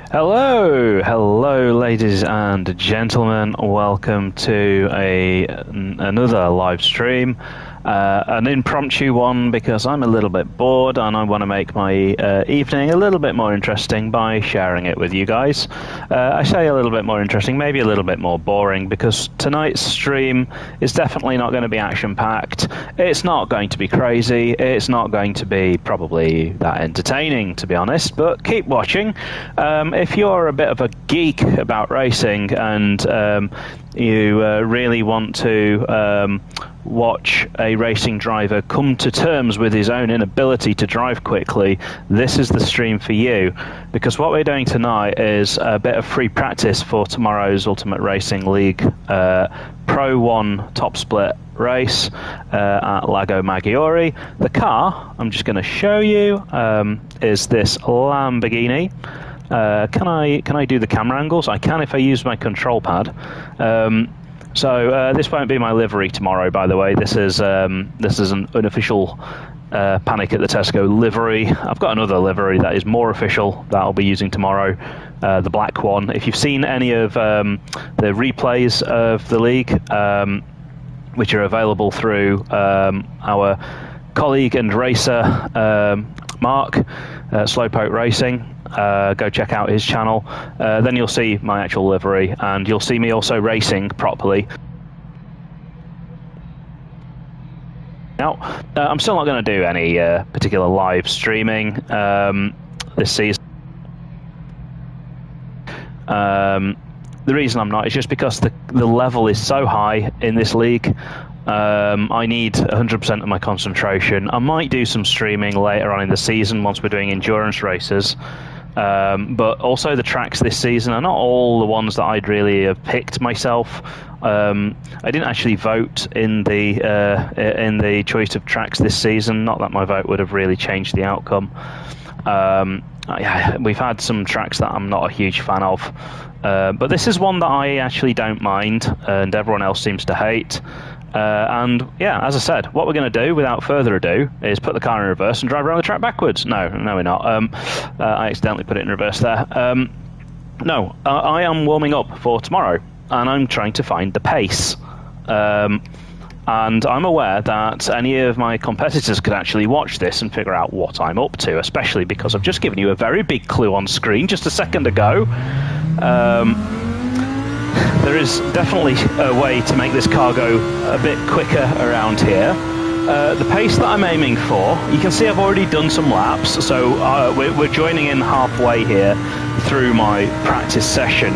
Hello, ladies and gentlemen. Welcome to another live stream, an impromptu one because I'm a little bit bored and I want to make my evening a little bit more interesting by sharing it with you guys. I say a little bit more interesting, maybe a little bit more boring, because tonight's stream is definitely not going to be action-packed. It's not going to be crazy. It's not going to be probably that entertaining, to be honest. But keep watching. If you're a bit of a geek about racing and you really want to watch a racing driver come to terms with his own inability to drive quickly, this is the stream for you. Because what we're doing tonight is a bit of free practice for tomorrow's Ultimate Racing League Pro1 top split race at Lago Maggiore. The car I'm just going to show you is this Lamborghini. Can I do the camera angles? I can if I use my control pad. So this won't be my livery tomorrow, by the way. This is an unofficial Panic at the Tesco livery. I've got another livery that is more official that I'll be using tomorrow, the black one. If you've seen any of the replays of the league, which are available through our colleague and racer Mark, Slowpoke Racing, go check out his channel. Then you'll see my actual livery, and you'll see me also racing properly. Now, I'm still not going to do any particular live streaming this season. The reason I'm not is just because the level is so high in this league. I need 100% of my concentration. I might do some streaming later on in the season once we're doing endurance races. But also the tracks this season are not all the ones that I'd really have picked myself. I didn't actually vote in the choice of tracks this season. Not that my vote would have really changed the outcome. Yeah, we've had some tracks that I'm not a huge fan of. But this is one that I actually don't mind, and everyone else seems to hate. And yeah, as I said, what we're going to do, without further ado, is put the car in reverse and drive around the track backwards. No, we're not. I accidentally put it in reverse there. No, I am warming up for tomorrow, and I'm trying to find the pace. And I'm aware that any of my competitors could actually watch this and figure out what I'm up to, especially because I've just given you a very big clue on screen just a second ago. There is definitely a way to make this car go a bit quicker around here. The pace that I'm aiming for, you can see I've already done some laps, so we're joining in halfway here through my practice session.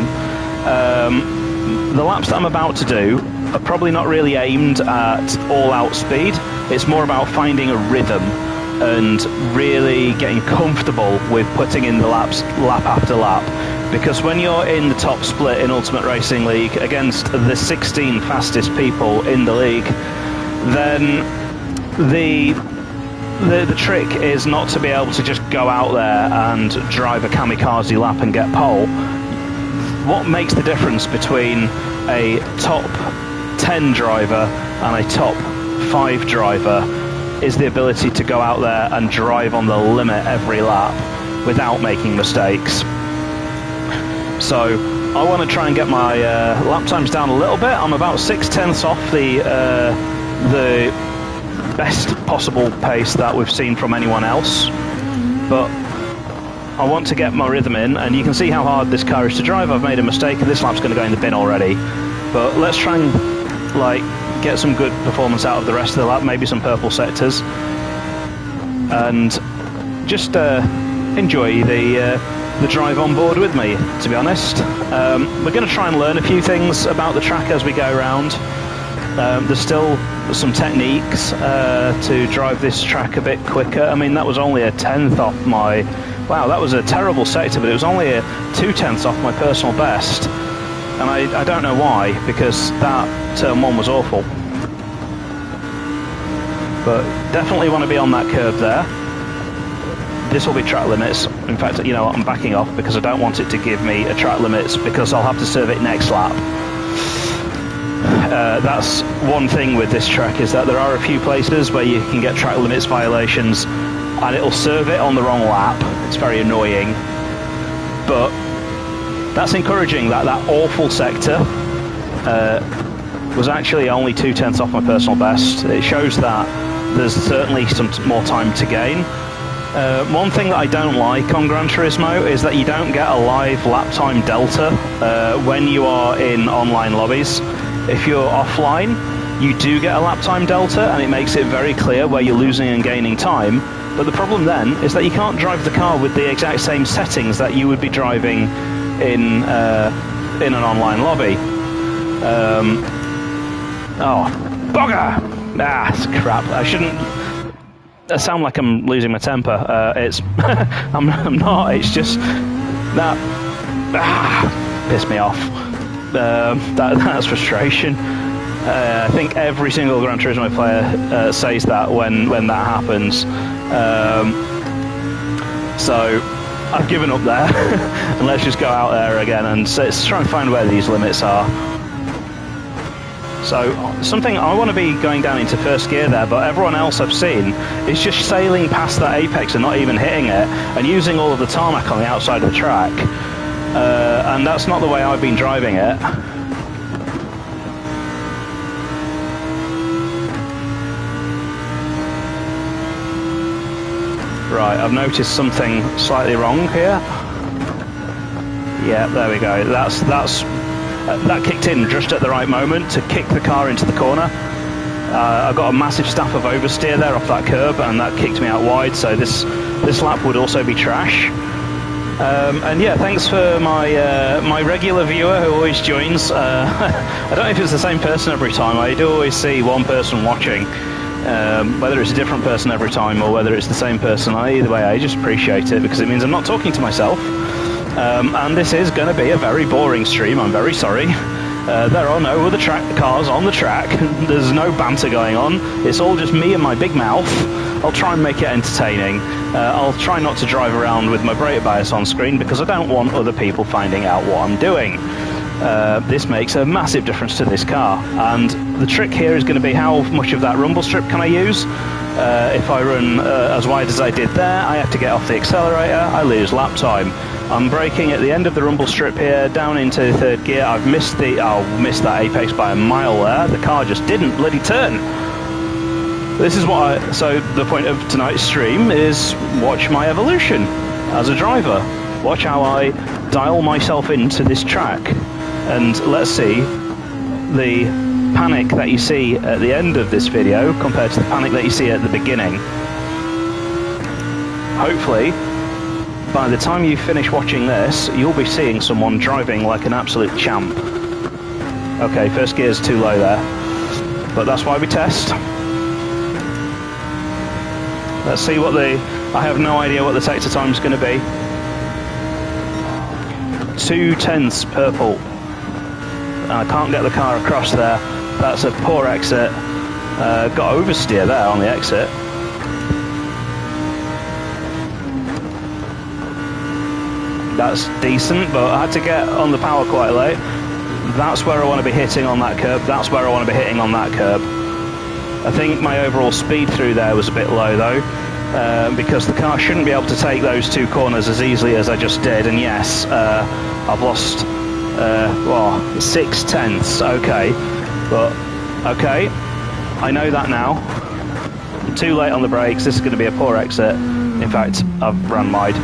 The laps that I'm about to do are probably not really aimed at all-out speed. It's more about finding a rhythm and really getting comfortable with putting in the laps lap after lap. Because when you're in the top split in Ultimate Racing League against the 16 fastest people in the league, then the trick is not to be able to just go out there and drive a kamikaze lap and get pole. What makes the difference between a top 10 driver and a top 5 driver is the ability to go out there and drive on the limit every lap without making mistakes. So I want to try and get my lap times down a little bit. I'm about 6/10 off the best possible pace that we've seen from anyone else, but I want to get my rhythm in, and you can see how hard this car is to drive. I've made a mistake and this lap's going to go in the bin already, but let's try and get some good performance out of the rest of the lap, maybe some purple sectors, and just enjoy the drive on board with me, to be honest. We're going to try and learn a few things about the track as we go around. There's still some techniques to drive this track a bit quicker. I mean, that was only a 10th off my... Wow, that was a terrible sector, but it was only a 2/10 off my personal best. And I don't know why, because that turn 1 was awful. But definitely want to be on that curve there. This will be track limits. In fact, you know what, I'm backing off because I don't want it to give me a track limits, because I'll have to serve it next lap. That's one thing with this track, is that there are a few places where you can get track limits violations and it'll serve it on the wrong lap. It's very annoying. But that's encouraging that that awful sector was actually only 2/10 off my personal best. It shows that there's certainly some more time to gain. One thing that I don't like on Gran Turismo is that you don't get a live lap time delta when you are in online lobbies. If you're offline, you do get a lap time delta, and it makes it very clear where you're losing and gaining time. But the problem then is that you can't drive the car with the exact same settings that you would be driving in an online lobby. Oh, bugger! Ah, crap. I shouldn't... I sound like I'm losing my temper. It's... I'm not. It's just... That... pissed me off. That's frustration. I think every single Gran Turismo player says that when that happens. So I've given up there, and let's just go out there again and try and find where these limits are. So something I want to be going down into first gear there, but everyone else I've seen is just sailing past that apex and not even hitting it, and using all of the tarmac on the outside of the track. And that's not the way I've been driving it. Right, I've noticed something slightly wrong here. Yeah, there we go. That kicked in just at the right moment to kick the car into the corner. I got a massive staff of oversteer there off that curb, and that kicked me out wide, so this lap would also be trash. And yeah, thanks for my regular viewer who always joins. I don't know if it's the same person every time. I do always see one person watching. Whether it's a different person every time or whether it's the same person, either way, I just appreciate it because it means I'm not talking to myself. And this is going to be a very boring stream, I'm very sorry. There are no other cars on the track, there's no banter going on, it's all just me and my big mouth. I'll try and make it entertaining. I'll try not to drive around with my brake bias on screen because I don't want other people finding out what I'm doing. This makes a massive difference to this car, and the trick here is going to be how much of that rumble strip can I use. If I run as wide as I did there, I have to get off the accelerator, I lose lap time. I'm braking at the end of the rumble strip here, down into third gear. I'll miss that apex by a mile there. The car just didn't bloody turn. This is so the point of tonight's stream is watch my evolution as a driver. Watch how I dial myself into this track. And let's see the panic that you see at the end of this video compared to the panic that you see at the beginning. Hopefully, by the time you finish watching this, you'll be seeing someone driving like an absolute champ. Okay, first gear's too low there, but that's why we test. Let's see what I have no idea what the sector time's going to be. 2/10 purple. I can't get the car across there. That's a poor exit. Got oversteer there on the exit. That's decent, but I had to get on the power quite late. That's where I want to be hitting on that curb. That's where I want to be hitting on that curb. I think my overall speed through there was a bit low though, because the car shouldn't be able to take those two corners as easily as I just did. And yes, I've lost 6/10. Okay, but okay, I know that now. Too late on the brakes. This is going to be a poor exit. In fact, I've ran wide.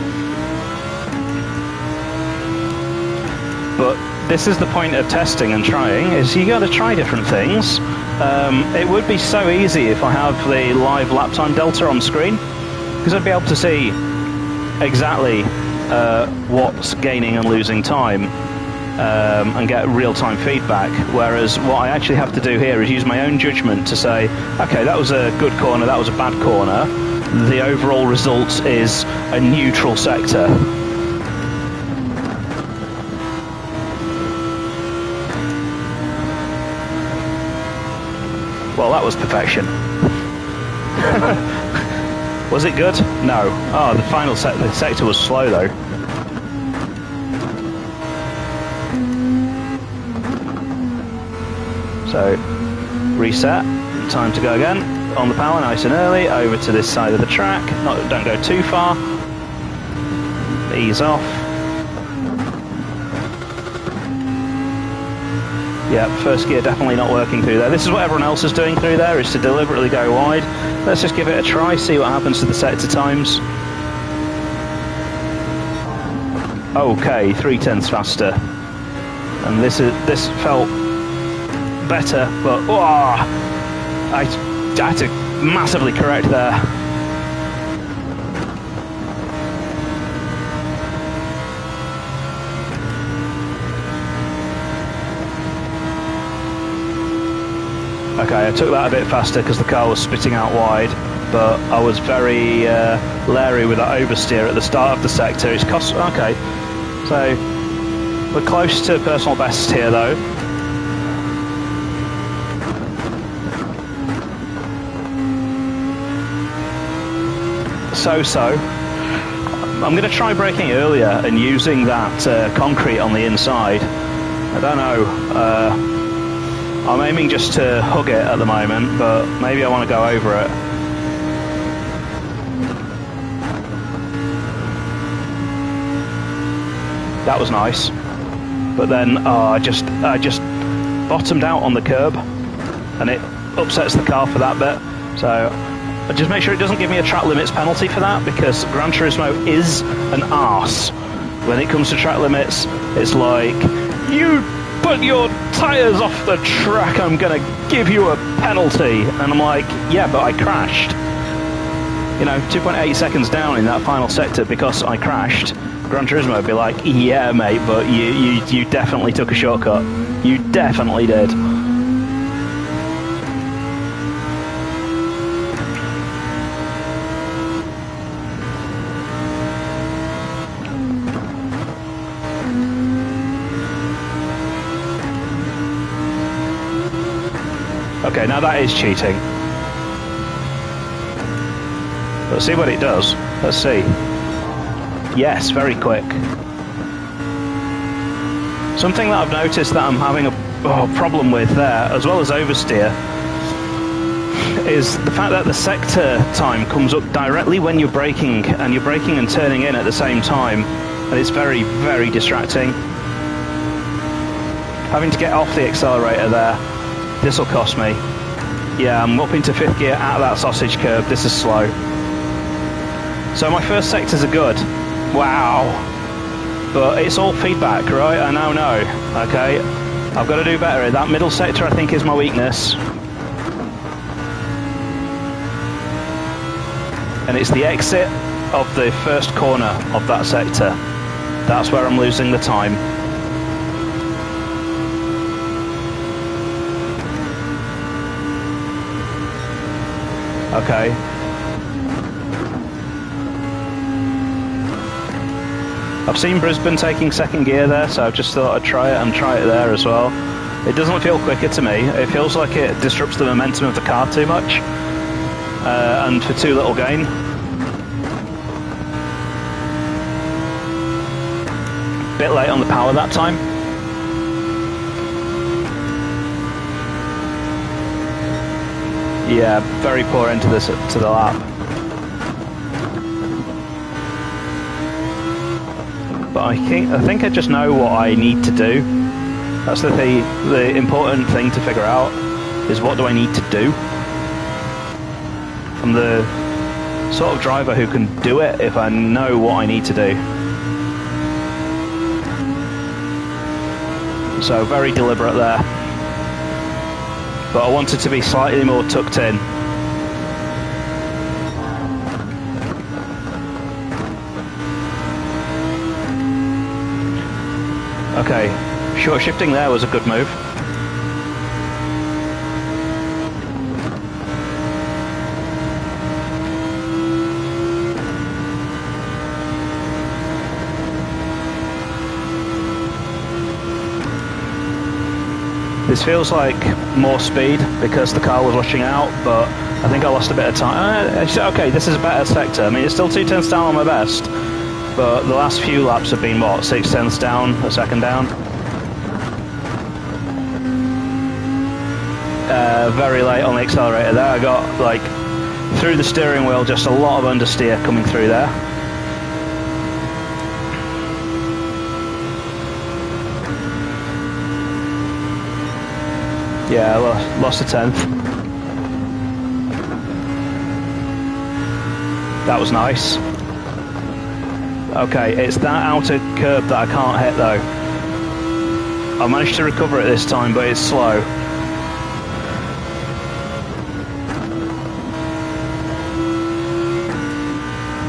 But this is the point of testing and trying, is you got to try different things. It would be so easy if I have the live lap time delta on screen, because I'd be able to see exactly what's gaining and losing time and get real-time feedback, whereas what I actually have to do here is use my own judgment to say, okay, that was a good corner, that was a bad corner, the overall result is a neutral sector. Well, that was perfection. Was it good? No. Oh, the final sector was slow though. So, reset, time to go again. On the power, nice and early, over to this side of the track. Don't go too far. Ease off. Yeah, first gear definitely not working through there. This is what everyone else is doing through there, is to deliberately go wide. Let's just give it a try, see what happens to the sector times. Okay, 3/10 faster. And this felt better, but I had to massively correct there. Okay, I took that a bit faster because the car was spitting out wide, but I was very leery with that oversteer at the start of the sector. It's cost. Okay, so we're close to personal best here though. So. I'm going to try braking earlier and using that concrete on the inside. I don't know. I'm aiming just to hug it at the moment, but maybe I want to go over it. That was nice. But then I just bottomed out on the curb and it upsets the car for that bit. So just make sure it doesn't give me a track limits penalty for that, because Gran Turismo is an arse. When it comes to track limits, it's like, you put your tyres off the track, I'm gonna give you a penalty. And I'm like, yeah, but I crashed. You know, 2.8 seconds down in that final sector because I crashed. Gran Turismo would be like, yeah, mate, but you definitely took a shortcut. You definitely did. Okay, now that is cheating. Let's see what it does. Let's see. Yes, very quick. Something that I've noticed that I'm having a problem with there, as well as oversteer, is the fact that the sector time comes up directly when you're braking, and you're braking and turning in at the same time, and it's very, very distracting. Having to get off the accelerator there. This will cost me. Yeah, I'm up into 5th gear out of that sausage curb. This is slow. So my first sectors are good. Wow. But it's all feedback, right? I now know. Okay. I've got to do better. That middle sector, I think, is my weakness. And it's the exit of the first corner of that sector. That's where I'm losing the time. Okay. I've seen Brisbane taking 2nd gear there, so I've just thought I'd try it and try it there as well. It doesn't feel quicker to me. It feels like it disrupts the momentum of the car too much, and for too little gain. Bit late on the power that time. Yeah, very poor end to the lap. But I think I just know what I need to do. That's the important thing to figure out, is what do I need to do. I'm the sort of driver who can do it if I know what I need to do. So very deliberate there. But I wanted to be slightly more tucked in. Okay, short shifting there was a good move. This feels like more speed because the car was rushing out, but I think I lost a bit of time. Okay, this is a better sector. I mean, it's still 2/10 down on my best, but the last few laps have been, what, 6/10 down, a second down? Very late on the accelerator there. I got, like, through the steering wheel, just a lot of understeer coming through there. Yeah, I lost a tenth. That was nice. Okay, it's that outer curb that I can't hit though. I managed to recover it this time, but it's slow.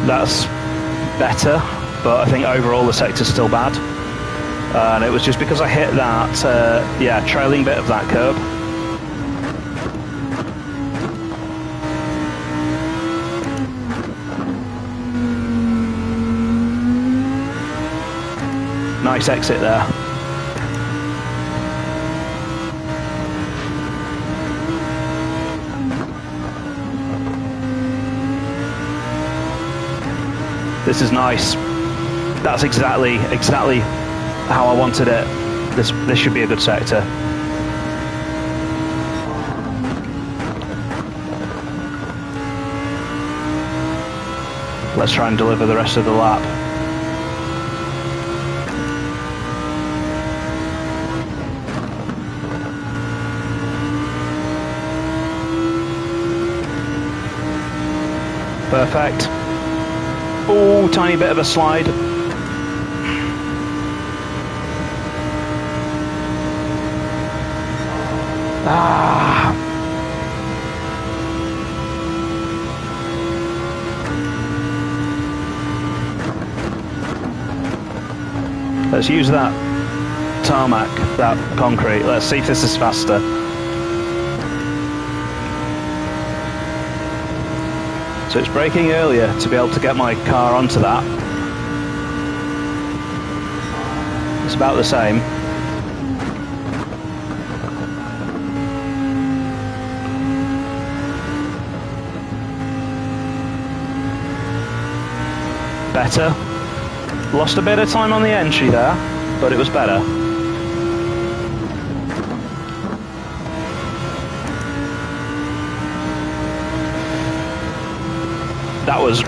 That's better, but I think overall the sector's still bad. And it was just because I hit that, yeah, trailing bit of that curb. Nice exit there. This is nice. That's exactly how I wanted it. This should be a good sector. Let's try and deliver the rest of the lap. Perfect. Oh, tiny bit of a slide. Ah. Let's use that tarmac, that concrete. Let's see if this is faster. So it's braking earlier to be able to get my car onto that. It's about the same. Better. Lost a bit of time on the entry there, but it was better. That was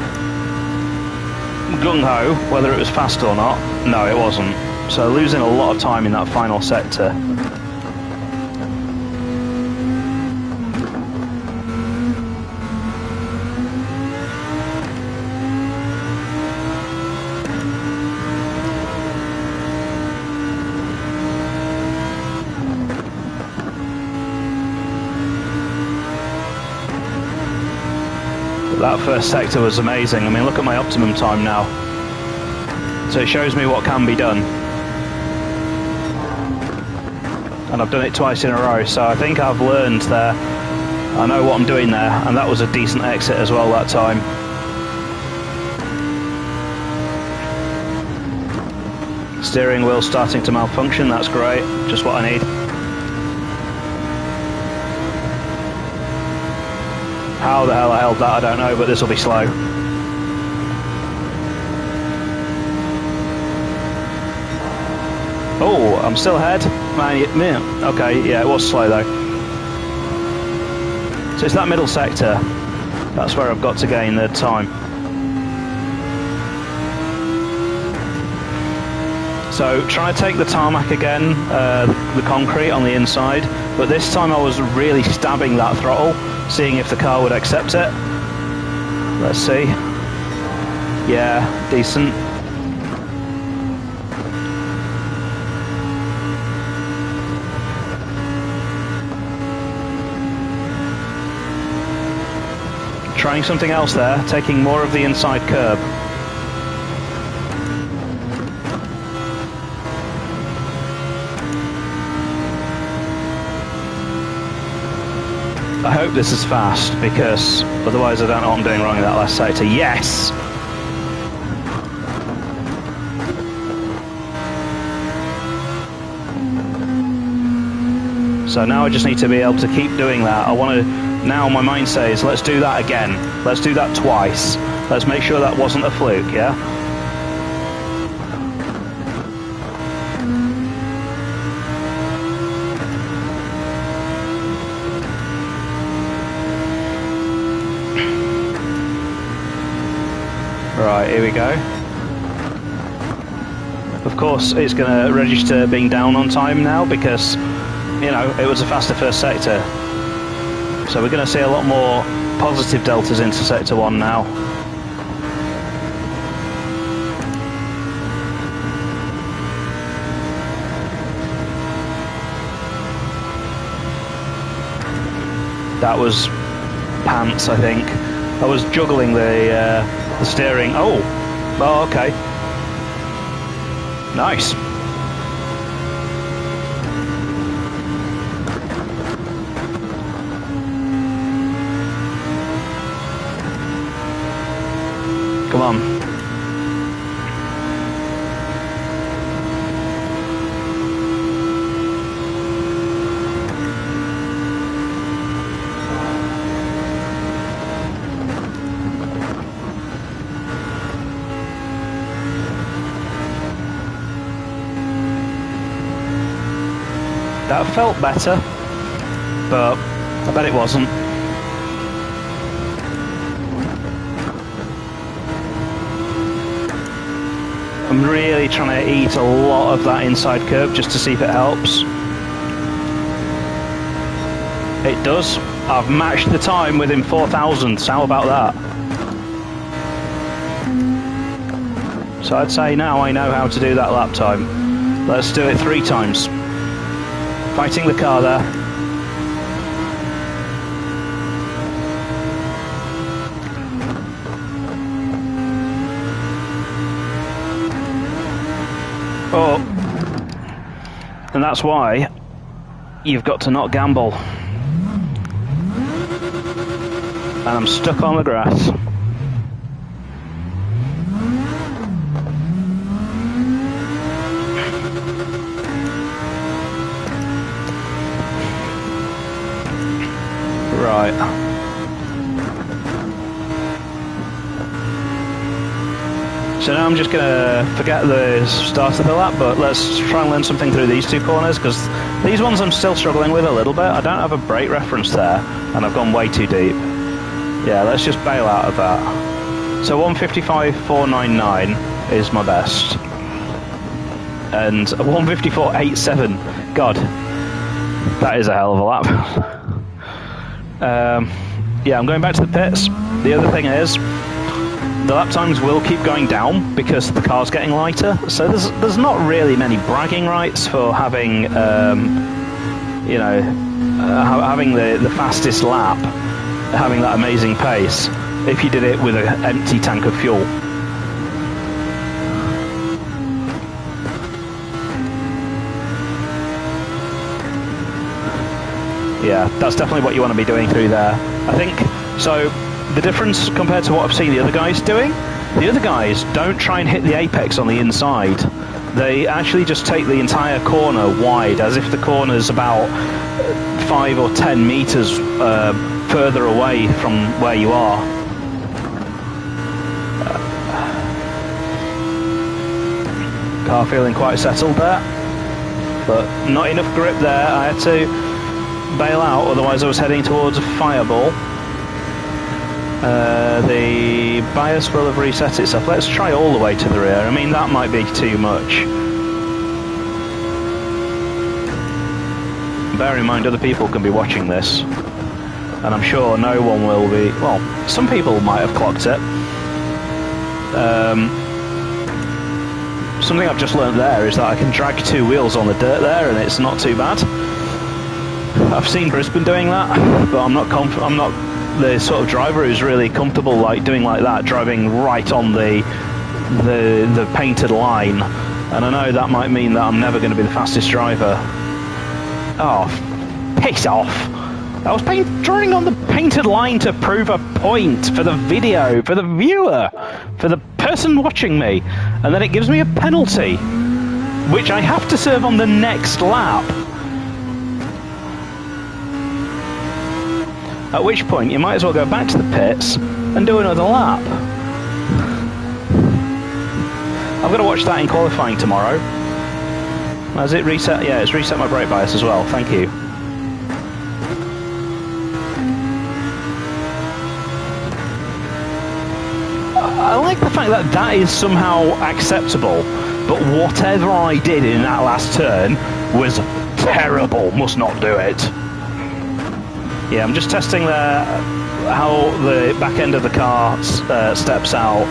gung-ho, whether it was fast or not. No, it wasn't. So losing a lot of time in that final sector. That first sector was amazing. I mean, look at my optimum time now. So it shows me what can be done. And I've done it twice in a row, so I think I've learned there. I know what I'm doing there, and that was a decent exit as well that time. Steering wheel starting to malfunction, that's great. Just what I need. How the hell I held that, I don't know, but this will be slow. Oh, I'm still ahead. Man, okay, yeah, it was slow though. So it's that middle sector. That's where I've got to gain the time. So trying to take the tarmac again, the concrete on the inside, but this time I was really stabbing that throttle, seeing if the car would accept it. Let's see. Yeah, decent. Trying something else there, taking more of the inside curb. I hope this is fast, because otherwise I don't know what I'm doing wrong in that last sector. Yes! So now I just need to be able to keep doing that. I want to, now my mind says, let's do that again. Let's do that twice. Let's make sure that wasn't a fluke, yeah? Right, here we go. Of course, it's going to register being down on time now because you know, it was a faster first sector. So we're going to see a lot more positive deltas into sector 1 now. That was pants, I think. I was juggling the steering. Oh, well, okay. Nice. Come on. That felt better, but I bet it wasn't. I'm really trying to eat a lot of that inside curve just to see if it helps. It does. I've matched the time within 4,000, so how about that? So I'd say now I know how to do that lap time. Let's do it 3 times. Fighting the car there. Oh, and that's why you've got to not gamble. And I'm stuck on the grass. Right. So now I'm just going to forget the start of the lap, but let's try and learn something through these 2 corners, because these ones I'm still struggling with a little bit. I don't have a brake reference there, and I've gone way too deep. Yeah, let's just bail out of that. So 155.499 is my best. And 154.87, God, that is a hell of a lap. Yeah, I'm going back to the pits. The other thing is, the lap times will keep going down because the car's getting lighter. So there's not really many bragging rights for having, you know, having the fastest lap, having that amazing pace, if you did it with an empty tank of fuel. Yeah, that's definitely what you want to be doing through there. I think, so the difference compared to what I've seen the other guys doing, the other guys don't try and hit the apex on the inside. They actually just take the entire corner wide, as if the corner's about 5 or 10 meters further away from where you are. Car feeling quite settled there, but not enough grip there. I had to bail out, otherwise I was heading towards a fireball. The bias will have reset itself. Let's try all the way to the rear. I mean, that might be too much. Bear in mind, other people can be watching this, and I'm sure no one will be. Well, some people might have clocked it. Something I've just learned there is that I can drag 2 wheels on the dirt there, and it's not too bad. I've seen Brisbane doing that, but I'm not the sort of driver who's really comfortable like doing like that, driving right on the painted line. And I know that might mean that I'm never going to be the fastest driver. Oh, piss off! I was driving on the painted line to prove a point for the video, for the viewer, for the person watching me, and then it gives me a penalty, which I have to serve on the next lap. At which point, you might as well go back to the pits and do another lap. I've got to watch that in qualifying tomorrow. Has it reset? Yeah, it's reset my brake bias as well. Thank you. I like the fact that that is somehow acceptable, but whatever I did in that last turn was terrible. Must not do it. Yeah, I'm just testing how the back end of the car steps out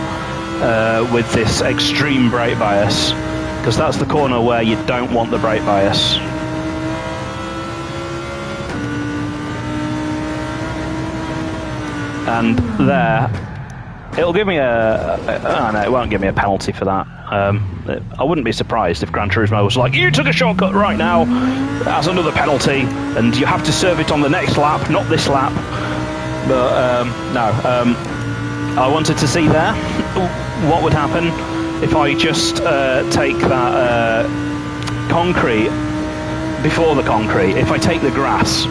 with this extreme brake bias, because that's the corner where you don't want the brake bias. And there, it'll give me oh no, it won't give me a penalty for that. I wouldn't be surprised if Gran Turismo was like, you took a shortcut right now, that's another penalty, and you have to serve it on the next lap, not this lap. But no, I wanted to see there what would happen if I just take that concrete before the concrete, if I take the grass.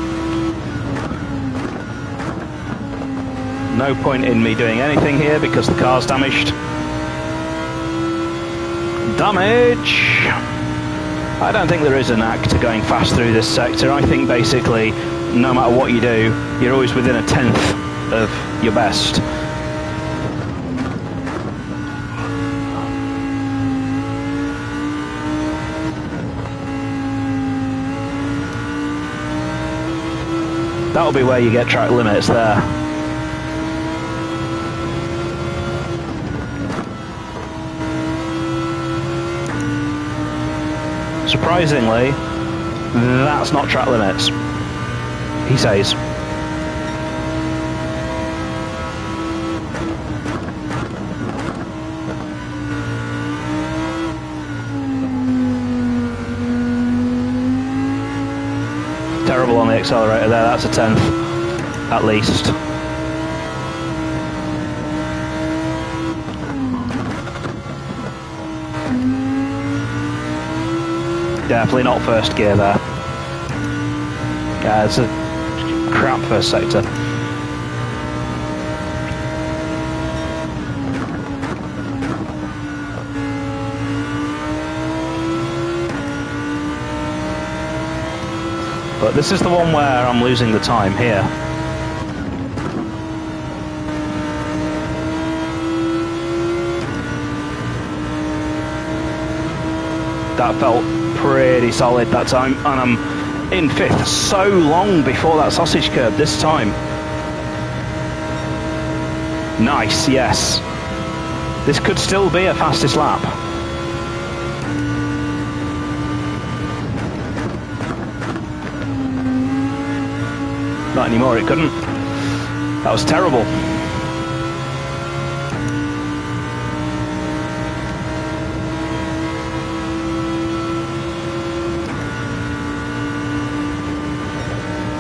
No point in me doing anything here because the car's damaged. Damage! I don't think there is a knack to going fast through this sector. I think basically, no matter what you do, you're always within a tenth of your best. That'll be where you get track limits there. Surprisingly, that's not track limits, he says. Terrible on the accelerator there, that's a tenth, at least. Definitely not first gear there. Yeah, it's a crap first sector. But this is the one where I'm losing the time here. That felt pretty solid that time, and I'm in fifth so long before that sausage curb this time. Nice, yes. This could still be a fastest lap. Not anymore, it couldn't. That was terrible.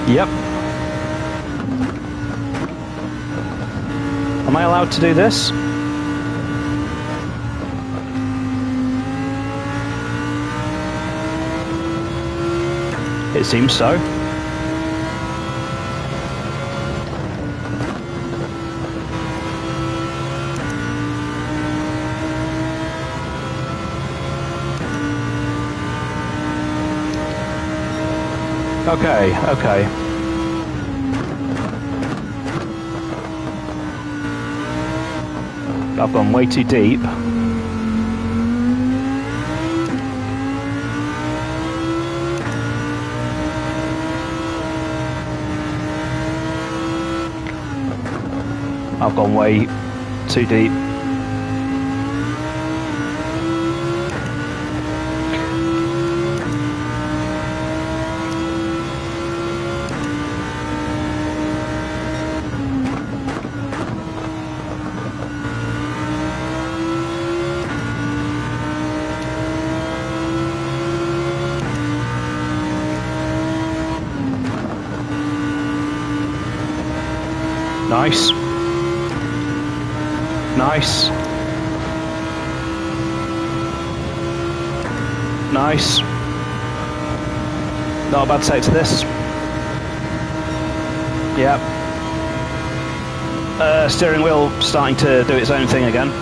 Yep. Am I allowed to do this? It seems so. Okay, okay. I've gone way too deep. I've gone way too deep. Nice. Nice. Nice. Not a bad take to this. Yep. Steering wheel starting to do its own thing again.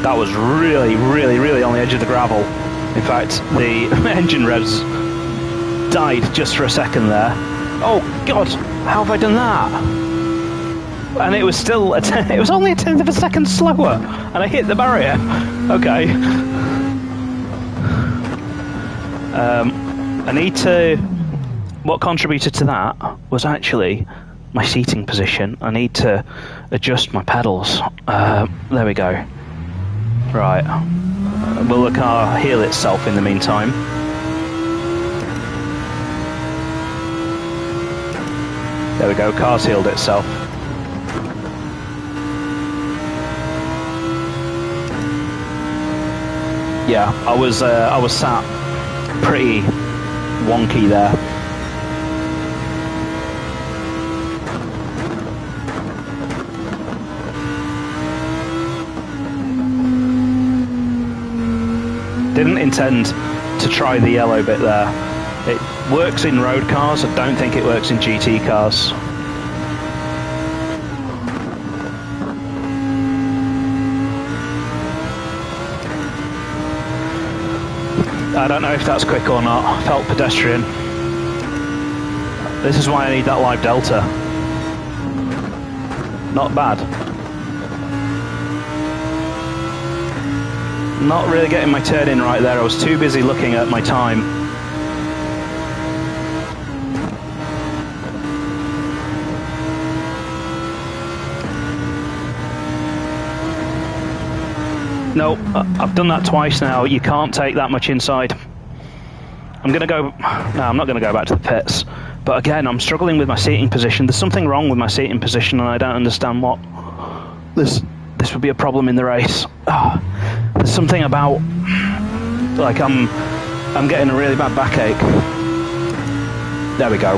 That was really, really, really on the edge of the gravel. In fact, the engine revs died just for a second there. Oh God, how have I done that? and it was still it was only a tenth of a second slower, and I hit the barrier. Okay. I need to. What contributed to that was actually my seating position. I need to adjust my pedals. There we go. Right. Will the car heal itself in the meantime? There we go, car's healed itself. Yeah, I was sat pretty wonky there. Didn't intend to try the yellow bit there. It works in road cars, I don't think it works in GT cars. I don't know if that's quick or not. Felt pedestrian. This is why I need that live delta. Not bad. Not really getting my turn in right there. I was too busy looking at my time. No, I've done that twice now. You can't take that much inside. I'm going to go... No, I'm not going to go back to the pits. But again, I'm struggling with my seating position. There's something wrong with my seating position and I don't understand what. This would be a problem in the race. Oh, there's something about... Like, I'm getting a really bad backache. There we go.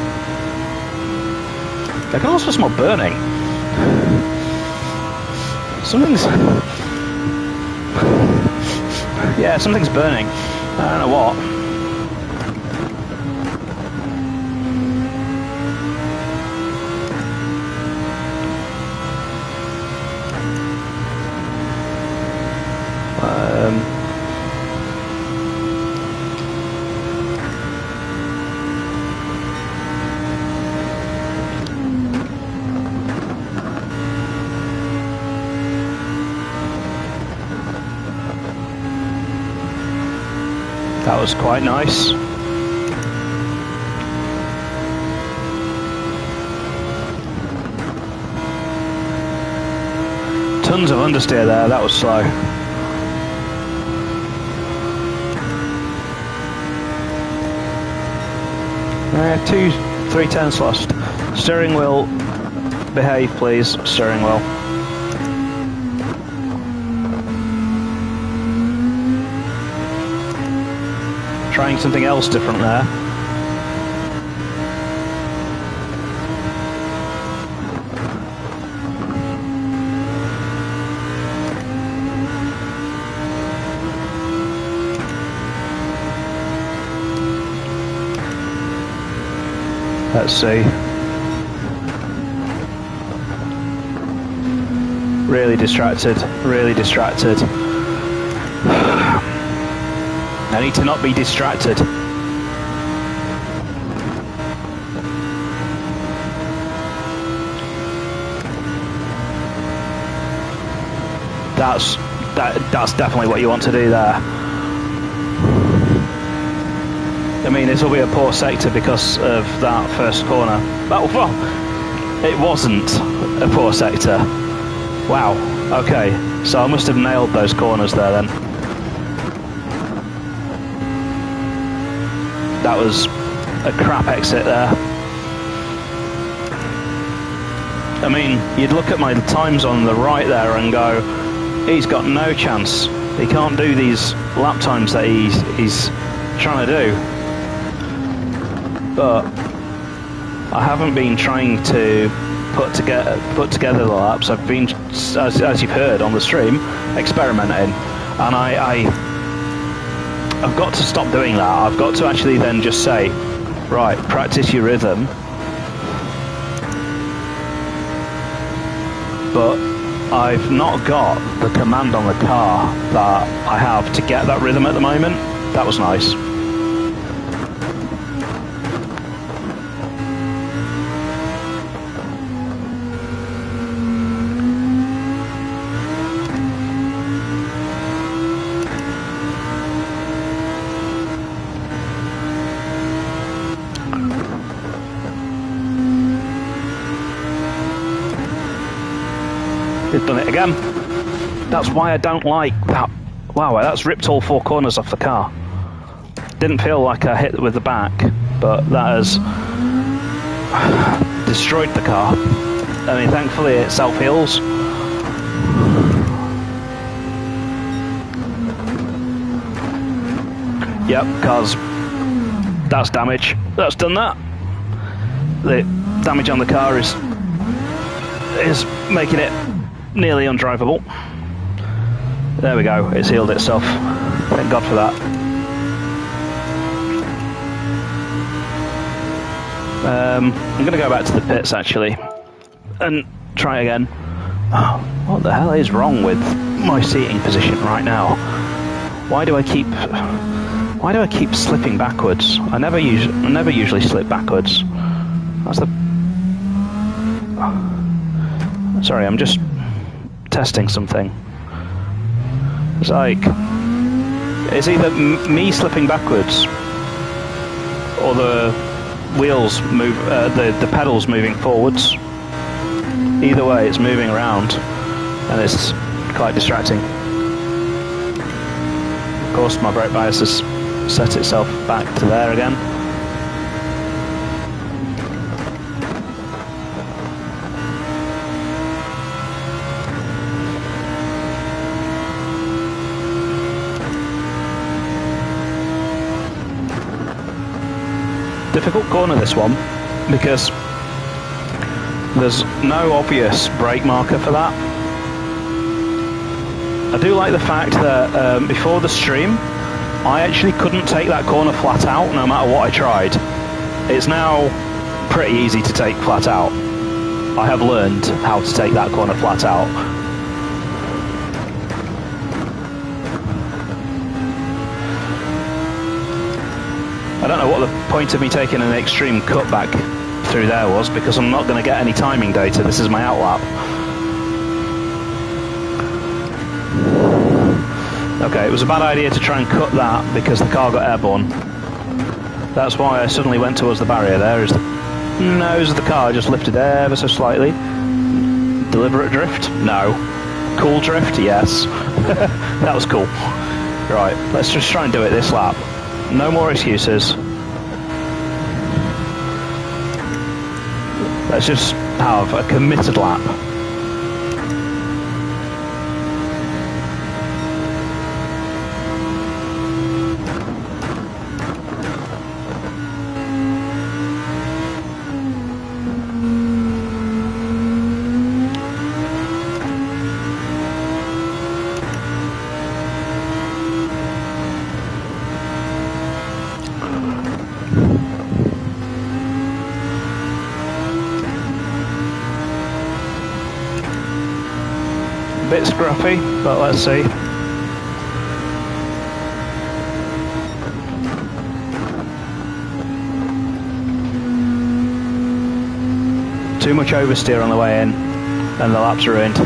I can also smell burning. Something's... Yeah, something's burning. I don't know what. That was quite nice. Tons of understeer there, that was slow. Three tenths lost. Steering wheel, behave please, steering wheel. Trying something else different there. Let's see. Really distracted, really distracted. I need to not be distracted. That's definitely what you want to do there. I mean, this will be a poor sector because of that first corner. Oh, well, it wasn't a poor sector. Wow, okay. So I must have nailed those corners there then. That was a crap exit there. I mean, you'd look at my times on the right there and go, he's got no chance. He can't do these lap times that he's trying to do. But I haven't been trying to put together the laps. I've been, as you've heard on the stream, experimenting, and I've got to stop doing that. I've got to actually then just say, right, practice your rhythm. But I've not got the command on the car that I have to get that rhythm at the moment. That was nice. They've done it again. That's why I don't like that. Wow, that's ripped all 4 corners off the car. Didn't feel like I hit with the back, but that has destroyed the car. I mean, thankfully it self-heals. Yep, cars. That's damage. That's done that. The damage on the car is making it nearly undrivable. There we go. It's healed itself. Thank God for that. I'm going to go back to the pits actually and try again. Oh, what the hell is wrong with my seating position right now? Why do I keep slipping backwards? I never usually slip backwards. That's the... Sorry, I'm just testing something. It's like... It's either me slipping backwards or the wheels move, the pedals moving forwards. Either way, it's moving around and it's quite distracting. Of course, my brake bias has set itself back to there again. Difficult corner this one because there's no obvious brake marker for that. I do like the fact that before the stream I actually couldn't take that corner flat out no matter what I tried. It's now pretty easy to take flat out. I have learned how to take that corner flat out. I don't know what the point of me taking an extreme cutback through there was, because I'm not going to get any timing data. This is my outlap. Okay, it was a bad idea to try and cut that because the car got airborne. That's why I suddenly went towards the barrier there. Is the nose of the car just lifted ever so slightly. Deliberate drift? No. Cool drift? Yes. That was cool. Right, let's just try and do it this lap. No more excuses. Let's just have a committed lap. Bit scruffy, but let's see. Too much oversteer on the way in, and the lap's ruined.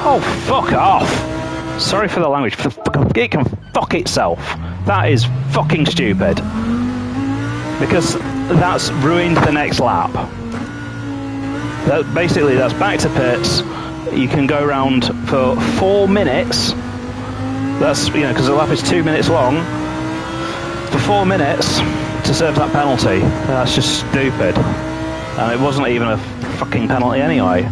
Oh, fuck off! Sorry for the language. It can fuck itself. That is fucking stupid. Because that's ruined the next lap. Basically, that's back to pits. You can go around for 4 minutes. That's, you know, because the lap is 2 minutes long. For 4 minutes to serve that penalty. That's just stupid. And it wasn't even a fucking penalty anyway.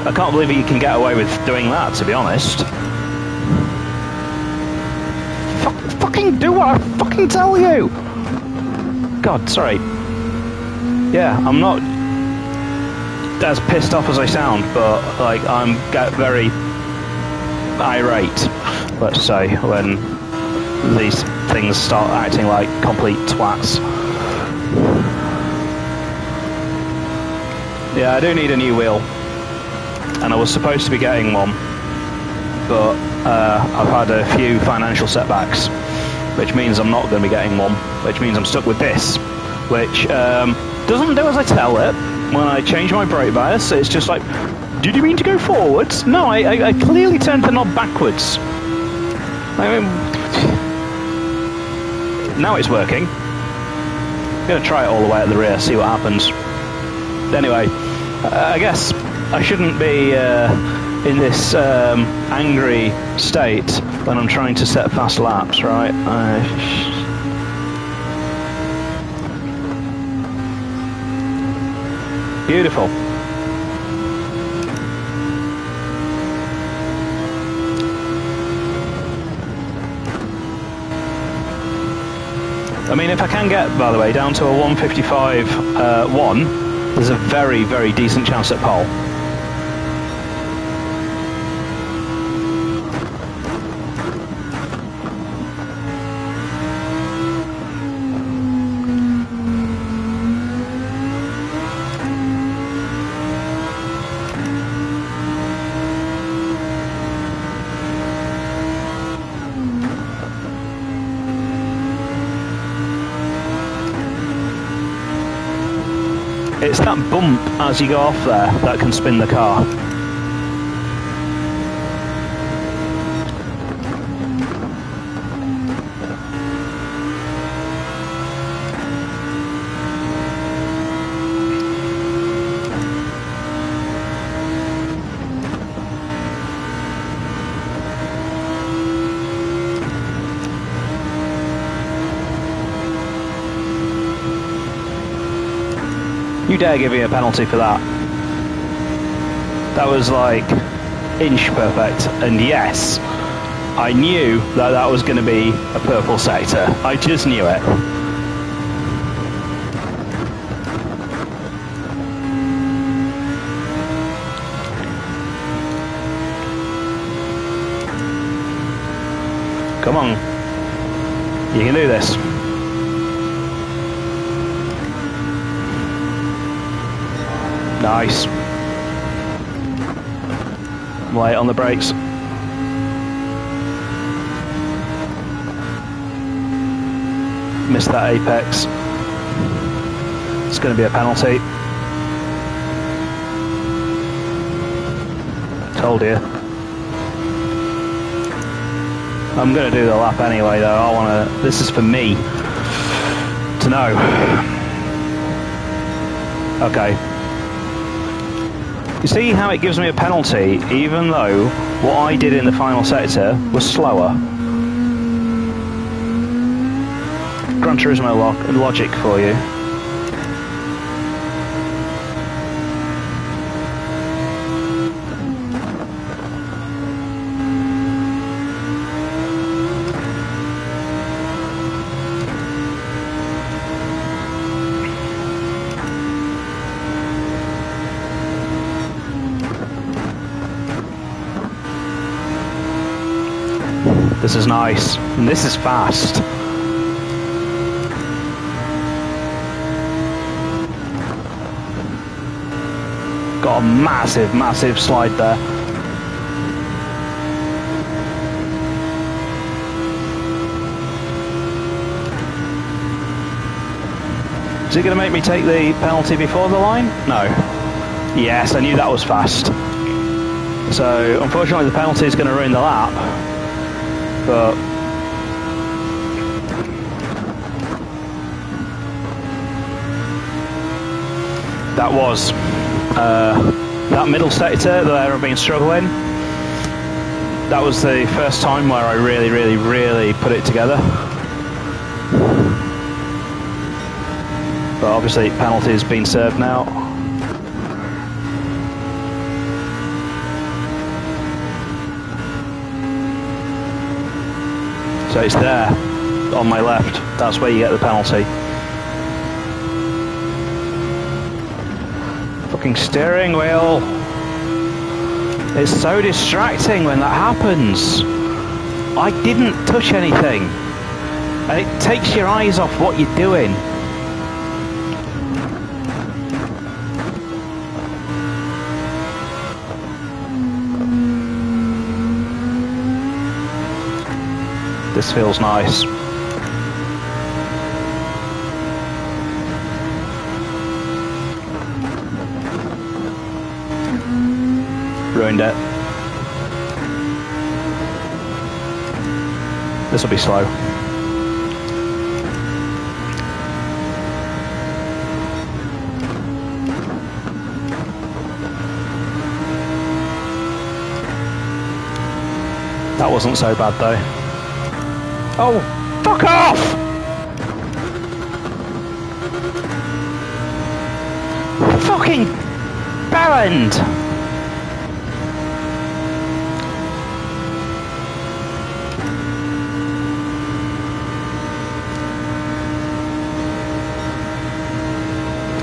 I can't believe you can get away with doing that, to be honest. Fucking do what I fucking tell you! God, sorry. Yeah, I'm not as pissed off as I sound, but like I'm get very irate, let's say, when these things start acting like complete twats. Yeah, I do need a new wheel. And I was supposed to be getting one, but I've had a few financial setbacks, which means I'm not going to be getting one, which means I'm stuck with this, which doesn't do as I tell it, when I change my brake bias, it's just like, did you mean to go forwards? No, I clearly turned the knob backwards. I mean, now it's working. I'm going to try it all the way at the rear, see what happens. Anyway, I guess I shouldn't be in this angry state when I'm trying to set fast laps, right? Beautiful. I mean, if I can get, by the way, down to a 155.1, there's a very, very decent chance at pole. It's that bump as you go off there that can spin the car. You dare give me a penalty for that. That was like inch perfect, and yes, I knew that that was going to be a purple sector. I just knew it. Come on, you can do this. Nice. Light on the brakes. Missed that apex. It's going to be a penalty. Told you. I'm going to do the lap anyway, though. I want to. This is for me to know. Okay. You see how it gives me a penalty, even though what I did in the final sector was slower? Gran Turismo logic for you. This is nice, and this is fast. Got a massive, massive slide there. Is it going to make me take the penalty before the line? No. Yes, I knew that was fast. So, unfortunately, the penalty is going to ruin the lap. But that was that middle sector that I've been struggling. That was the first time where I really put it together. But obviously penalty has been served now. So it's there, on my left. That's where you get the penalty. Fucking steering wheel. It's so distracting when that happens. I didn't touch anything. And it takes your eyes off what you're doing. This feels nice. mind it. This will be slow. That wasn't so bad though. Oh, fuck off! Fucking bell end!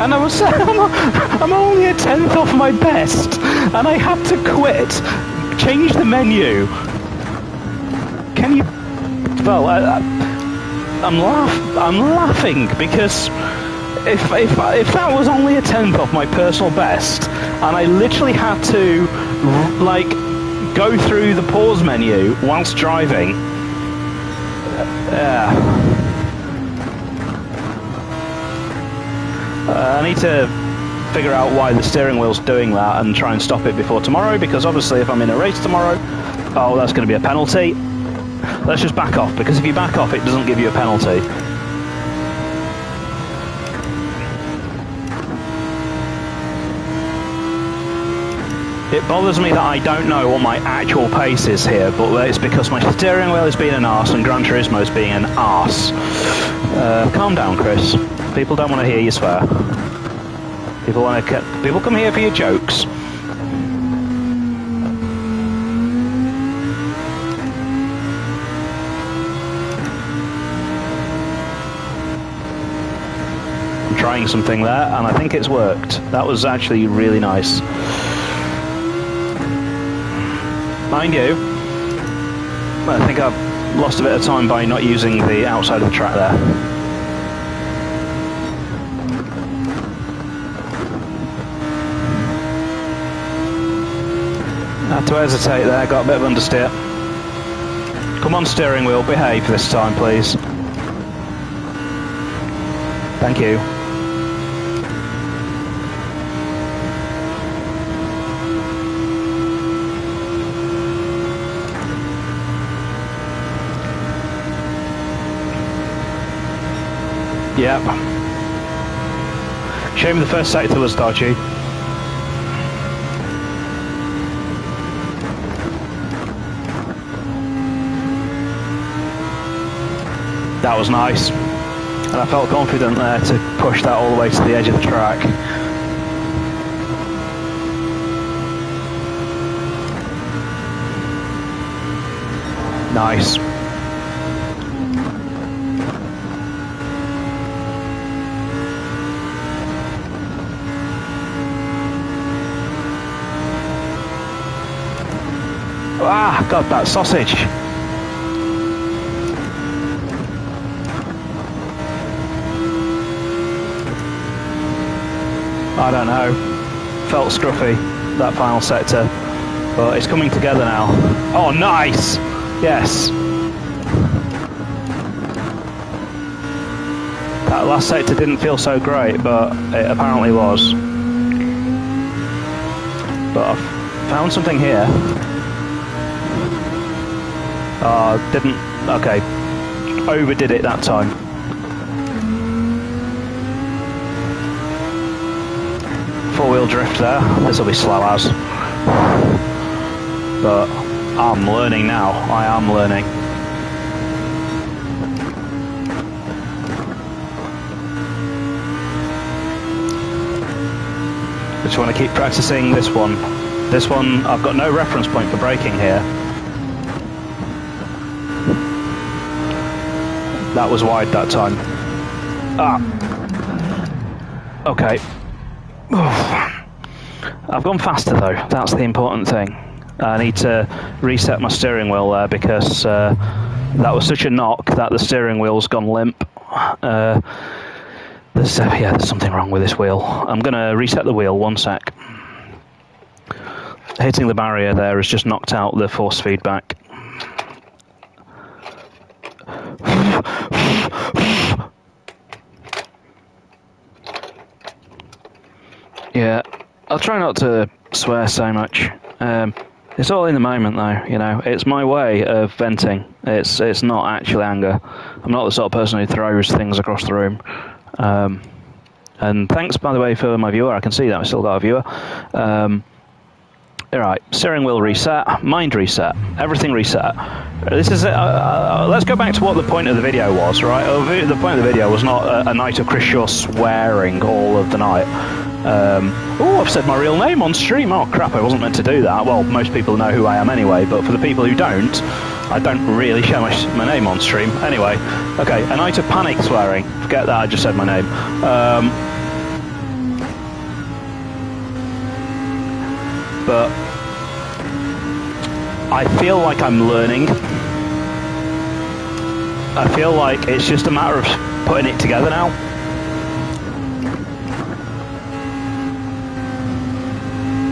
And I'm only a tenth off my best, and I had to quit, change the menu. Can you? Well, I'm laughing because if that was only a tenth off my personal best, and I literally had to like go through the pause menu whilst driving. I need to figure out why the steering wheel's doing that and try and stop it before tomorrow, because obviously if I'm in a race tomorrow, oh, that's going to be a penalty. Let's just back off, because if you back off it doesn't give you a penalty. It bothers me that I don't know what my actual pace is here, but it's because my steering wheel is being an arse and Gran Turismo is being an arse. Calm down, Chris. People don't want to hear you swear. People come here for your jokes. I'm trying something there, and I think it's worked. That was actually really nice. Mind you, I think I've lost a bit of time by not using the outside of the track there. Had to hesitate there, got a bit of understeer. Come on, steering wheel, behave this time, please. Thank you. Yep. Shame the first sector was dodgy. That was nice, and I felt confident there to push that all the way to the edge of the track. Nice. Ah, God, that sausage. I don't know. Felt scruffy, that final sector, but it's coming together now. Oh, nice! Yes. That last sector didn't feel so great, but it apparently was. But I've found something here. Didn't... okay. Overdid it that time. Four-wheel drift there. This will be slow as. But I'm learning now. I am learning. Just want to keep practicing this one. This one, I've got no reference point for braking here. That was wide that time. Ah. Okay. I've gone faster though, that's the important thing. I need to reset my steering wheel there because that was such a knock that the steering wheel's gone limp. There's something wrong with this wheel. I'm going to reset the wheel, 1 sec. Hitting the barrier there has just knocked out the force feedback. Yeah, I'll try not to swear so much. It's all in the moment, though. You know, it's my way of venting. It's not actually anger. I'm not the sort of person who throws things across the room. And thanks, by the way, for my viewer. I can see that I still got a viewer. All right, steering wheel reset, mind reset, everything reset. This is let's go back to what the point of the video was, right? The point of the video was not a night of Chris Shaw swearing all of the night. Oh, I've said my real name on stream. Oh crap, I wasn't meant to do that. Well, most people know who I am anyway, but for the people who don't, I don't really share my name on stream. Anyway, okay, a night of panic swearing. Forget that, I just said my name. But I feel like I'm learning. I feel like it's just a matter of putting it together now.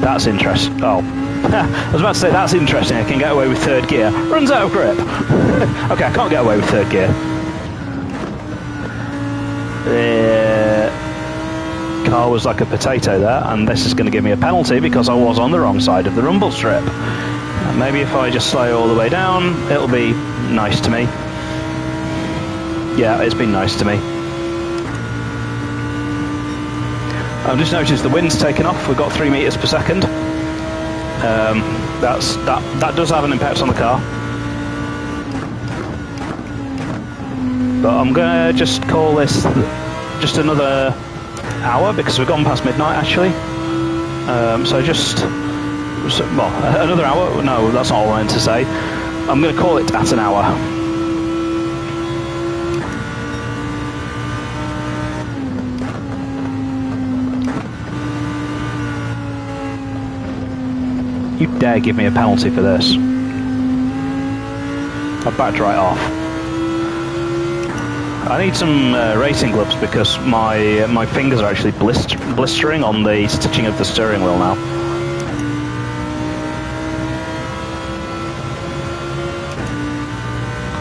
That's interesting. Oh, I was about to say that's interesting. I can get away with third gear. Runs out of grip. Okay, I can't get away with third gear. Car was like a potato there, and this is going to give me a penalty because I was on the wrong side of the rumble strip. Maybe if I just slow all the way down, it'll be nice to me. Yeah, it's been nice to me. I've just noticed the wind's taken off. We've got 3 meters per second. That does have an impact on the car. But I'm gonna just call this just another hour because we've gone past midnight actually. Well, another hour? No, that's not all I meant to say. I'm going to call it at an hour. You dare give me a penalty for this. I backed right off. I need some racing gloves because my fingers are actually blistering on the stitching of the steering wheel now.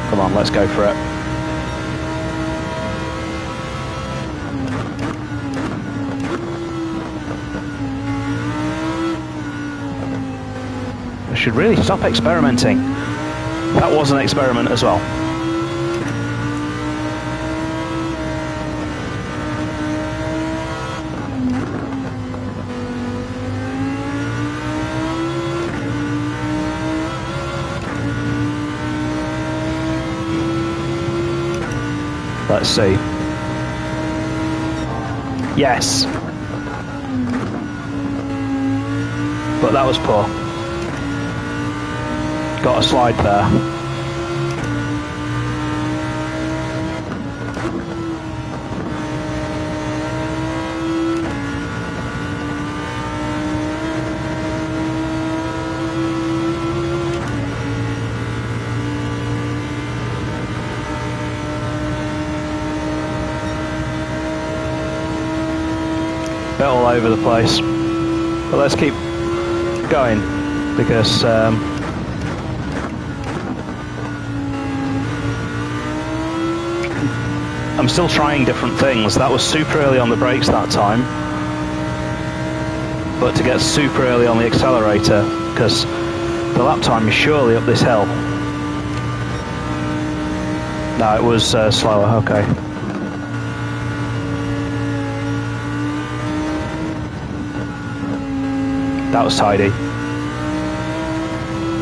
Come on, let's go for it. I should really stop experimenting. That was an experiment as well. Let's see. Yes. But that was poor. Got a slide there. Bit all over the place, but let's keep going because I'm still trying different things. That was super early on the brakes that time, but to get super early on the accelerator because the lap time is surely up this hill. No, it was slower. Okay. That was tidy.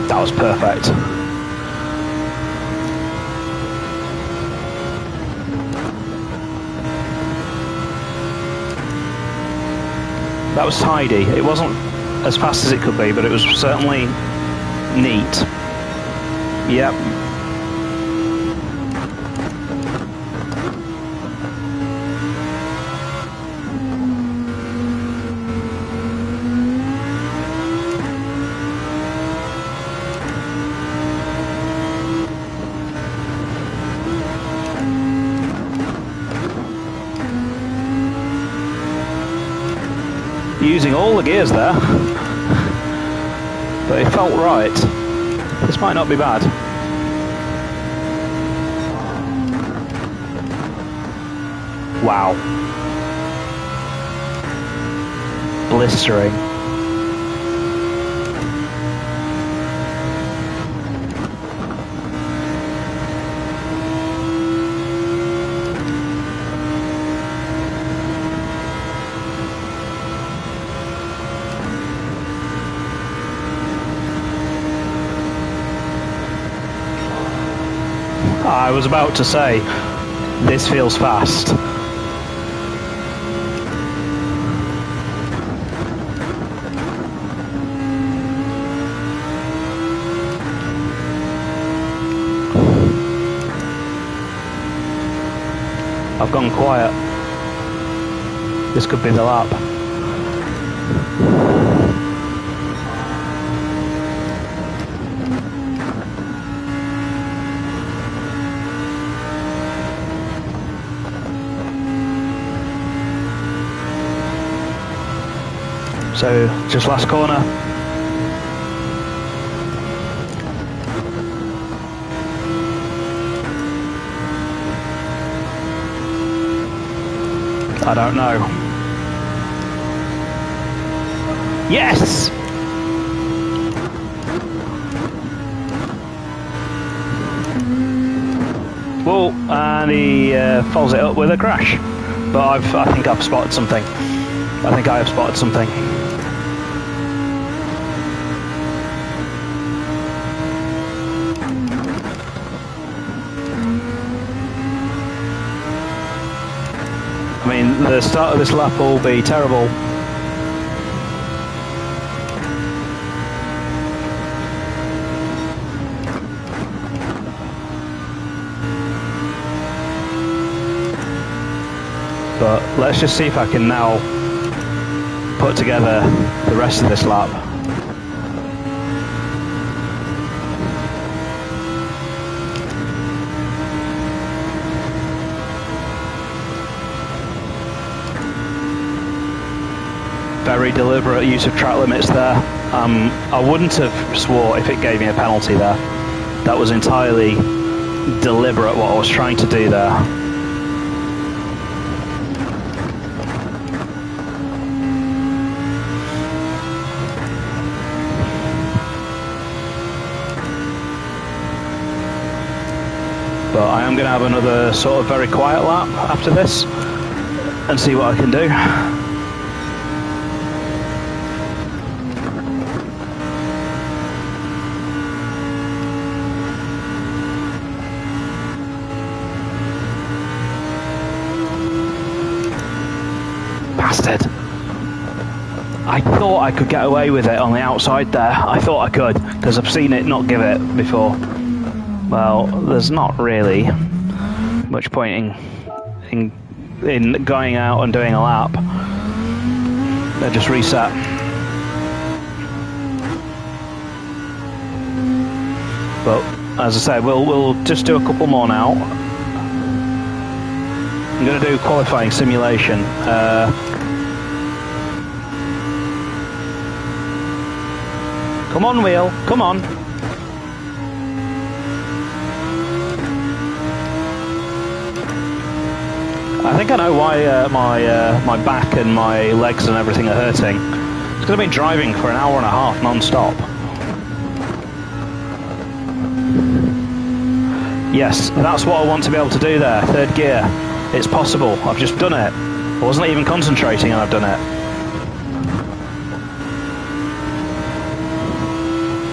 That was perfect. That was tidy. It wasn't as fast as it could be, but it was certainly neat. Yep. Using all the gears there, but it felt right. This might not be bad. Wow. Blistering. I was about to say, this feels fast. I've gone quiet. This could be the lap. So, just last corner. I don't know. Yes! Whoa, and he follows it up with a crash. But I think I've spotted something. I think I have spotted something. I mean, the start of this lap will be terrible. But let's just see if I can now put together the rest of this lap. Very deliberate use of track limits there. I wouldn't have swore if it gave me a penalty there. That was entirely deliberate what I was trying to do there. But I am going to have another sort of very quiet lap after this and see what I can do. Bastard. I thought I could get away with it on the outside there. I thought I could, because I've seen it not give it before. Well, there's not really much point in going out and doing a lap. They just reset. But as I said, we'll just do a couple more now. I'm going to do qualifying simulation. Come on, wheel, come on. I think I know why my back and my legs and everything are hurting. It's going to be driving for an hour and a half non-stop. Yes, that's what I want to be able to do there, third gear. It's possible, I've just done it. I wasn't even concentrating and I've done it.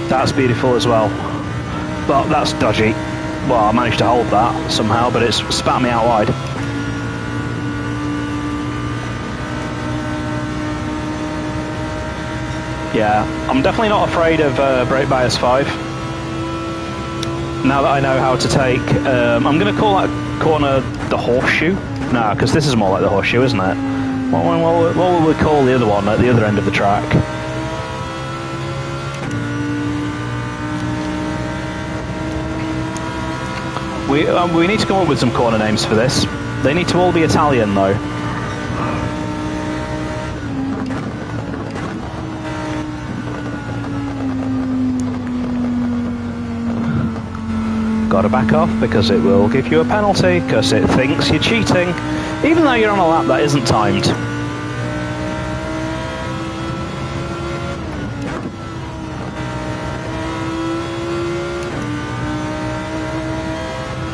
That's beautiful as well. But that's dodgy. Well, I managed to hold that somehow, but it's spat me out wide. Yeah, I'm definitely not afraid of brake bias 5. Now that I know how to take, I'm going to call that corner the horseshoe. No, because this is more like the horseshoe, isn't it? What will we call the other one at the other end of the track? We need to come up with some corner names for this. They need to all be Italian though. Gotta back off because it will give you a penalty because it thinks you're cheating, even though you're on a lap that isn't timed.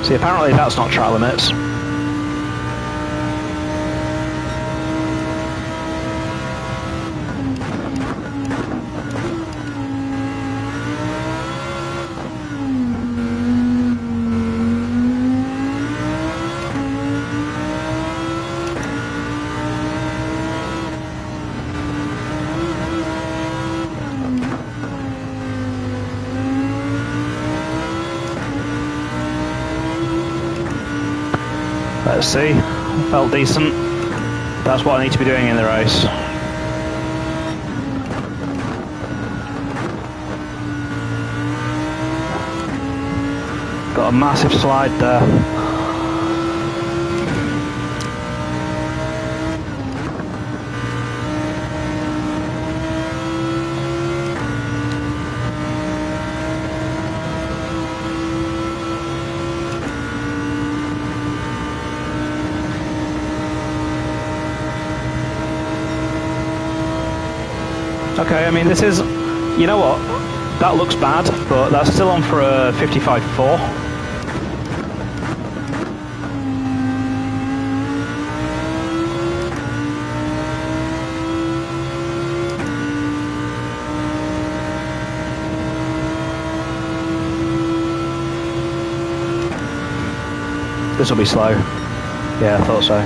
See, apparently that's not track limits. Let's see. Felt decent. That's what I need to be doing in the race. Got a massive slide there. Okay, I mean, this is, you know what, that looks bad, but that's still on for a 55.4. This will be slow. Yeah, I thought so.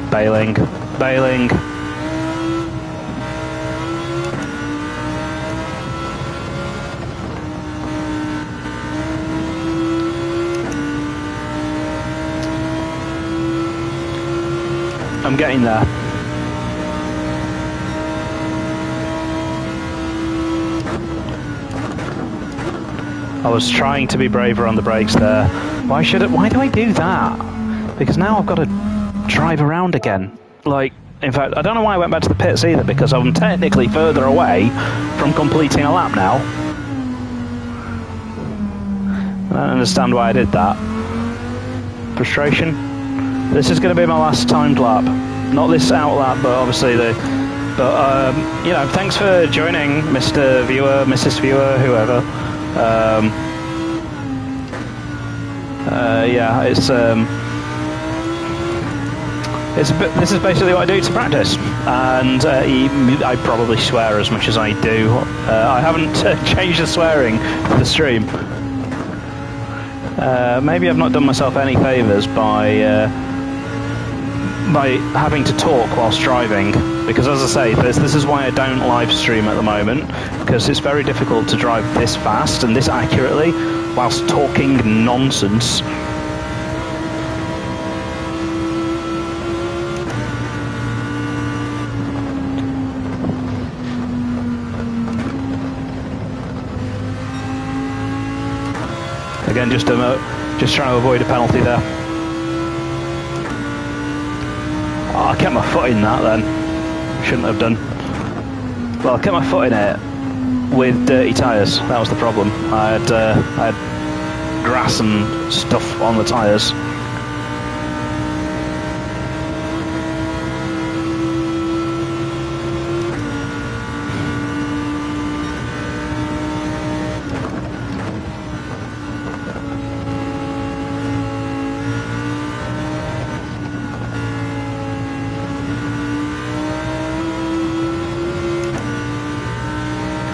Bailing, bailing. I'm getting there. I was trying to be braver on the brakes there. Why do I do that? Because now I've got to drive around again. Like, in fact, I don't know why I went back to the pits either, because I'm technically further away from completing a lap now. I don't understand why I did that. Frustration. This is going to be my last timed lap. Not this out lap, but obviously you know, thanks for joining, Mr. Viewer, Mrs. Viewer, whoever. Yeah, this is basically what I do to practice, and I probably swear as much as I do. I haven't changed the swearing for the stream. Maybe I've not done myself any favours by having to talk whilst driving, because as I say, this is why I don't live stream at the moment, because it's very difficult to drive this fast and this accurately whilst talking nonsense. Again, just trying to avoid a penalty there. Oh, I kept my foot in that then. Shouldn't have done. Well, I kept my foot in it with dirty tyres. That was the problem. I had grass and stuff on the tyres.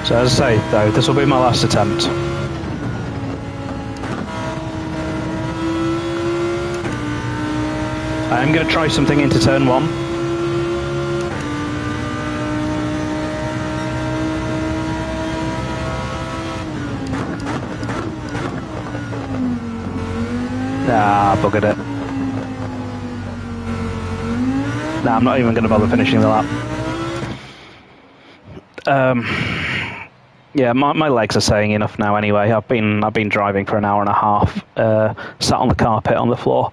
So as I say, though, this will be my last attempt. I am going to try something into turn one. Ah, buggered it. Nah, I'm not even going to bother finishing the lap. Yeah, my legs are saying enough now anyway. I've been driving for an hour and a half, sat on the carpet on the floor.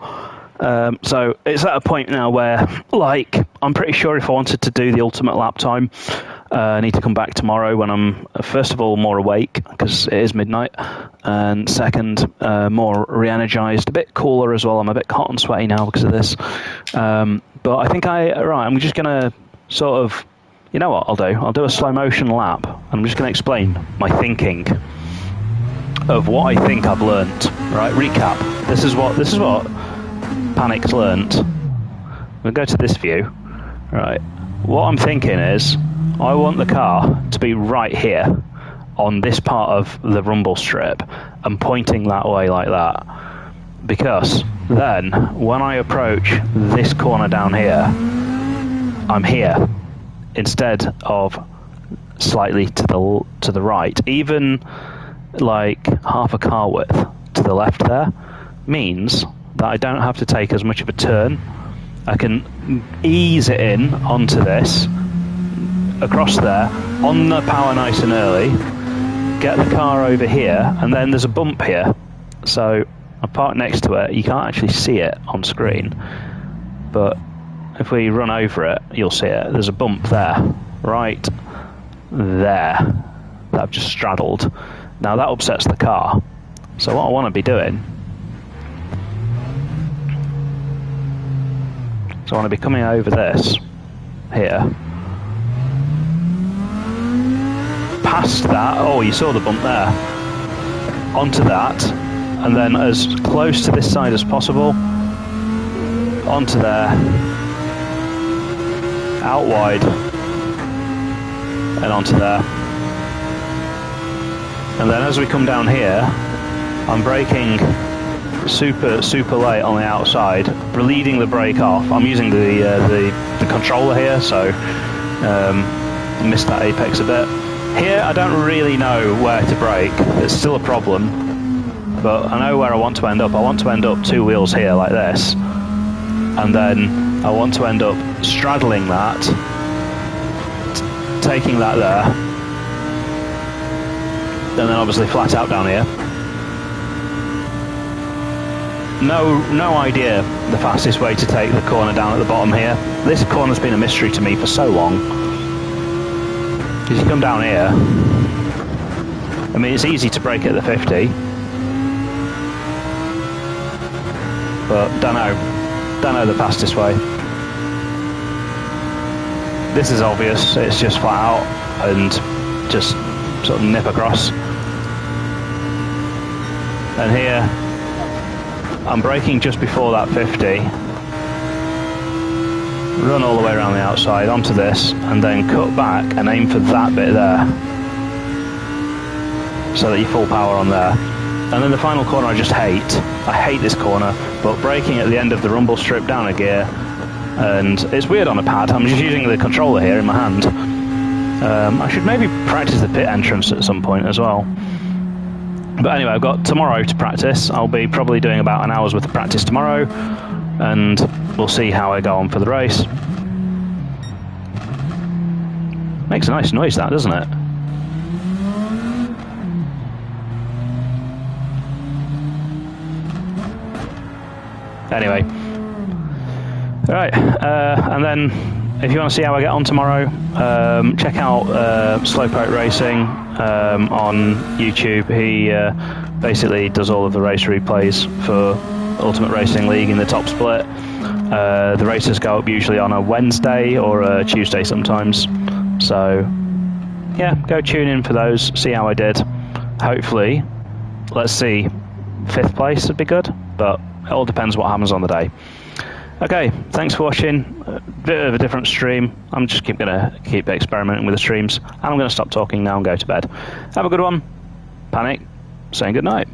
So it's at a point now where, like, I'm pretty sure if I wanted to do the ultimate lap time, I need to come back tomorrow when I'm, first of all, more awake, because it is midnight, and second, more re-energized, a bit cooler as well. I'm a bit hot and sweaty now because of this. But I think I'm just going to sort of, you know what I'll do? I'll do a slow motion lap, and I'm just going to explain my thinking of what I think I've learnt. Right, recap. This is what Panic's learnt. We'll go to this view. Right, what I'm thinking is, I want the car to be right here on this part of the rumble strip and pointing that way like that, because then when I approach this corner down here, I'm here instead of slightly to the right, even like half a car width to the left there, means that I don't have to take as much of a turn. I can ease it in onto this, across there, on the power nice and early, get the car over here, and then there's a bump here. So I park next to it. You can't actually see it on screen, but if we run over it, you'll see it. There's a bump there, right there, that I've just straddled. Now that upsets the car. So what I want to be doing, so I want to be coming over this here, past that. Oh, you saw the bump there. Onto that, and then as close to this side as possible. Onto there, out wide, and onto there. And then as we come down here, I'm braking super late on the outside, leading the brake off. I'm using the controller here, so missed that apex a bit. Here I don't really know where to brake. It's still a problem, but I know where I want to end up. I want to end up two wheels here like this, and then I want to end up straddling that, taking that there, and then obviously flat out down here. No idea the fastest way to take the corner down at the bottom here. This corner's been a mystery to me for so long. Because you come down here, I mean, it's easy to brake at the 50, but don't know the fastest way. This is obvious, it's just flat out and just sort of nip across. And here, I'm braking just before that 50, run all the way around the outside onto this, and then cut back and aim for that bit there, so that you full power on there. And then the final corner I just hate. I hate this corner, but braking at the end of the rumble strip down a gear, and it's weird on a pad. I'm just using the controller here in my hand. I should maybe practice the pit entrance at some point as well. But anyway, I've got tomorrow to practice. I'll be probably doing about an hour's worth of practice tomorrow, and we'll see how I go on for the race. Makes a nice noise, that, doesn't it? Anyway. Alright, and then if you want to see how I get on tomorrow, check out Slowpoke Racing on YouTube. He basically does all of the race replays for Ultimate Racing League in the top split. The races go up usually on a Wednesday or a Tuesday sometimes. So, yeah, go tune in for those, see how I did. Hopefully, let's see, 5th place would be good, but it all depends what happens on the day. Okay, thanks for watching. A bit of a different stream. I'm just going to keep experimenting with the streams. And I'm going to stop talking now and go to bed. Have a good one. Panic, saying good night.